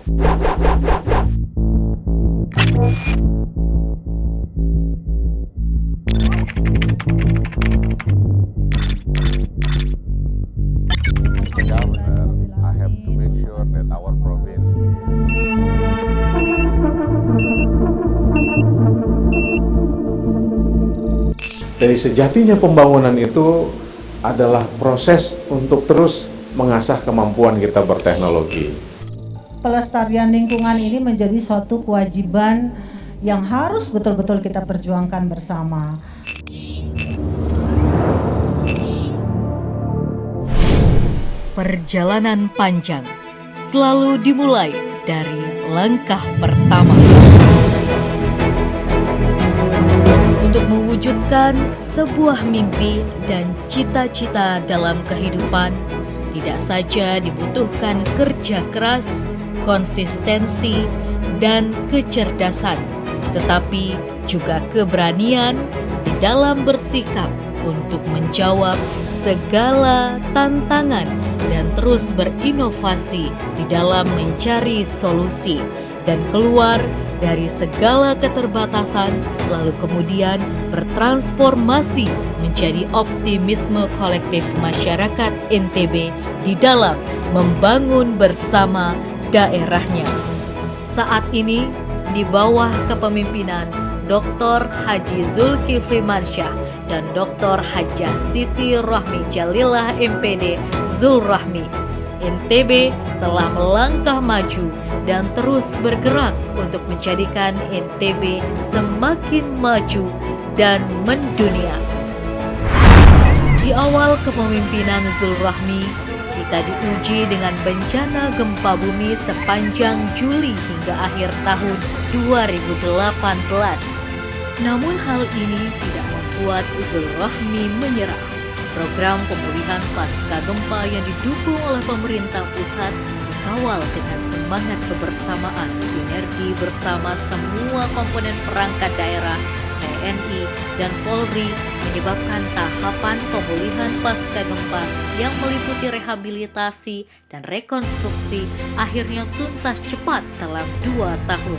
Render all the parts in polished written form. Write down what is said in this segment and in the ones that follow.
Governor, I have to make sure that our province is Dari sejatinya pembangunan itu adalah proses untuk terus mengasah kemampuan kita berteknologi. Pelestarian lingkungan ini menjadi suatu kewajiban yang harus betul-betul kita perjuangkan bersama. Perjalanan panjang selalu dimulai dari langkah pertama. Untuk mewujudkan sebuah mimpi dan cita-cita dalam kehidupan, tidak saja dibutuhkan kerja keras, konsistensi, dan kecerdasan, tetapi juga keberanian di dalam bersikap untuk menjawab segala tantangan dan terus berinovasi di dalam mencari solusi dan keluar dari segala keterbatasan, lalu kemudian bertransformasi menjadi optimisme kolektif masyarakat NTB di dalam membangun bersama daerahnya. Saat ini, di bawah kepemimpinan Dr. Haji Zulkifli Mansyah dan Dr. Hajah Siti Rohmi Jalilah MPD Zulrahmi, NTB telah melangkah maju dan terus bergerak untuk menjadikan NTB semakin maju dan mendunia. Di awal kepemimpinan Zulrahmi, kita diuji dengan bencana gempa bumi sepanjang Juli hingga akhir tahun 2018. Namun hal ini tidak membuat Zulrahmi menyerah. Program pemulihan pasca gempa yang didukung oleh pemerintah pusat dikawal dengan semangat kebersamaan sinergi bersama semua komponen perangkat daerah, TNI, dan Polri menyebabkan tahapan pemulihan pasca gempa yang meliputi rehabilitasi dan rekonstruksi akhirnya tuntas cepat dalam 2 tahun.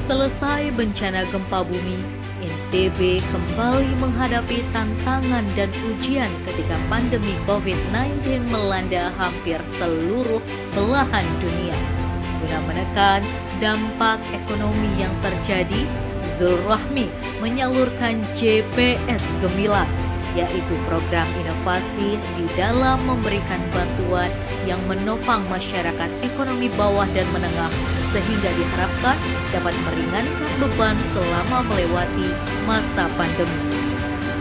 Selesai bencana gempa bumi, NTB kembali menghadapi tantangan dan ujian ketika pandemi COVID-19 melanda hampir seluruh belahan dunia. Guna menekan dampak ekonomi yang terjadi, Zulrahmi menyalurkan JPS Gemilang, yaitu program inovasi di dalam memberikan bantuan yang menopang masyarakat ekonomi bawah dan menengah, sehingga diharapkan dapat meringankan beban selama melewati masa pandemi.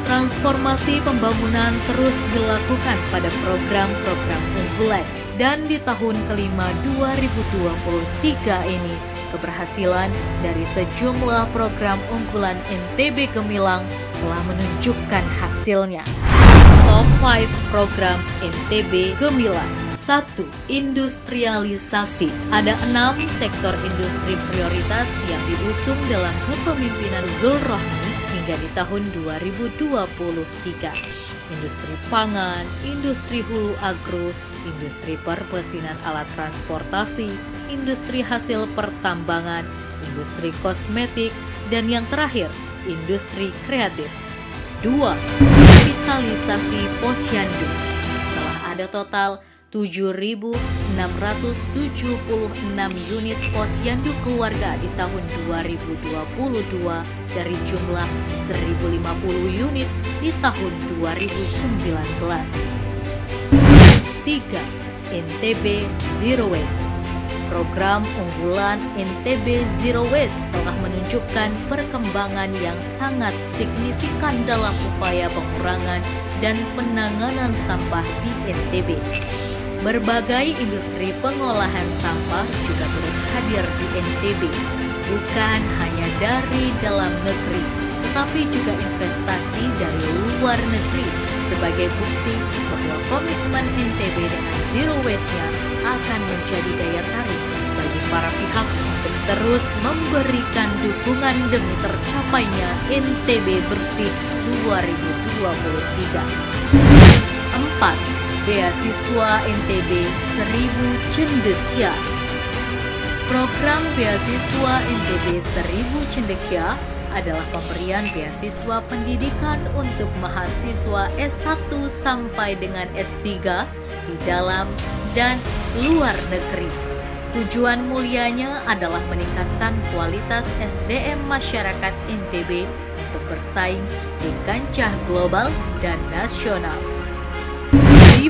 Transformasi pembangunan terus dilakukan pada program-program unggulan, dan di tahun kelima 2023 ini, keberhasilan dari sejumlah program unggulan NTB Gemilang telah menunjukkan hasilnya. Top 5 program NTB Gemilang. 1. Industrialisasi. Ada 6 sektor industri prioritas yang diusung dalam kepemimpinan Zulrahmi hingga di tahun 2023. Industri pangan, industri hulu agro, industri perpesinan alat transportasi, industri hasil pertambangan, industri kosmetik, dan yang terakhir, industri kreatif. 2. Revitalisasi posyandu. Telah ada total 7.676 unit posyandu keluarga di tahun 2022 dari jumlah 1.050 unit di tahun 2019. 3. NTB Zero Waste. Program unggulan NTB Zero Waste telah menunjukkan perkembangan yang sangat signifikan dalam upaya pengurangan dan penanganan sampah di NTB. Berbagai industri pengolahan sampah juga turut hadir di NTB, bukan hanya dari dalam negeri, tetapi juga investasi dari luar negeri, sebagai bukti bahwa komitmen NTB dengan Zero Waste-nya akan menjadi daya tarik bagi para pihak untuk terus memberikan dukungan demi tercapainya NTB Bersih 2023. 4. Beasiswa NTB 1000 Cendekia. Program beasiswa NTB 1000 Cendekia adalah pemberian beasiswa pendidikan untuk mahasiswa S1 sampai dengan S3 di dalam dan luar negeri. Tujuan mulianya adalah meningkatkan kualitas SDM masyarakat NTB untuk bersaing di kancah global dan nasional. 5.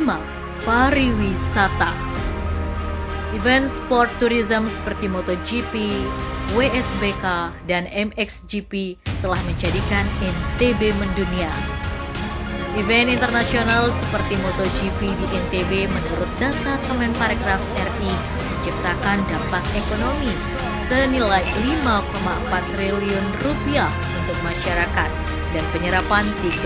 Pariwisata. Event sport tourism seperti MotoGP, WSBK, dan MXGP telah menjadikan NTB mendunia. Event internasional seperti MotoGP di NTB menurut data Kemenparekraf RI menciptakan dampak ekonomi senilai 5,4 triliun rupiah untuk masyarakat dan penyerapan 30.000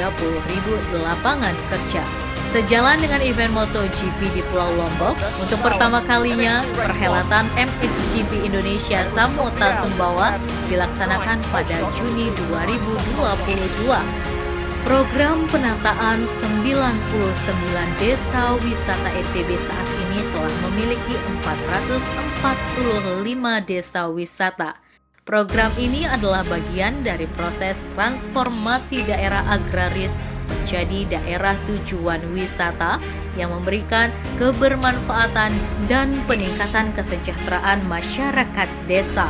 lapangan kerja. Sejalan dengan event MotoGP di Pulau Lombok, untuk pertama kalinya perhelatan MXGP Indonesia Samota Sumbawa dilaksanakan pada Juni 2022. Program penataan 99 desa wisata NTB saat ini telah memiliki 445 desa wisata. Program ini adalah bagian dari proses transformasi daerah agraris menjadi daerah tujuan wisata yang memberikan kebermanfaatan dan peningkatan kesejahteraan masyarakat desa.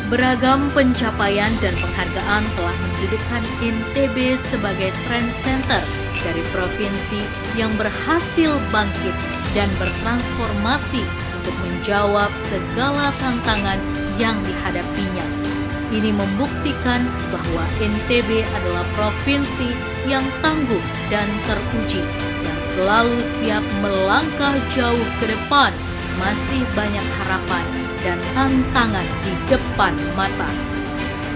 Beragam pencapaian dan penghargaan telah menjadikan NTB sebagai trend center dari provinsi yang berhasil bangkit dan bertransformasi untuk menjawab segala tantangan yang dihadapinya. Ini membuktikan bahwa NTB adalah provinsi yang tangguh dan teruji, yang selalu siap melangkah jauh ke depan. Masih banyak harapan dan tantangan di depan mata.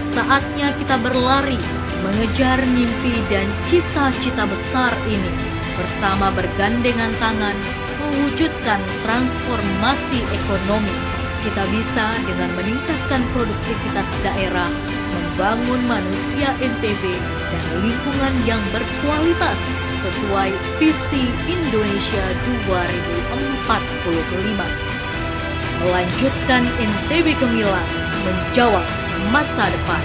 Saatnya kita berlari, mengejar mimpi dan cita-cita besar ini, bersama bergandengan tangan, mewujudkan transformasi ekonomi. Kita bisa dengan meningkatkan produktivitas daerah, membangun manusia NTB dan lingkungan yang berkualitas sesuai visi Indonesia 2045. Melanjutkan NTB gemilang, menjawab masa depan.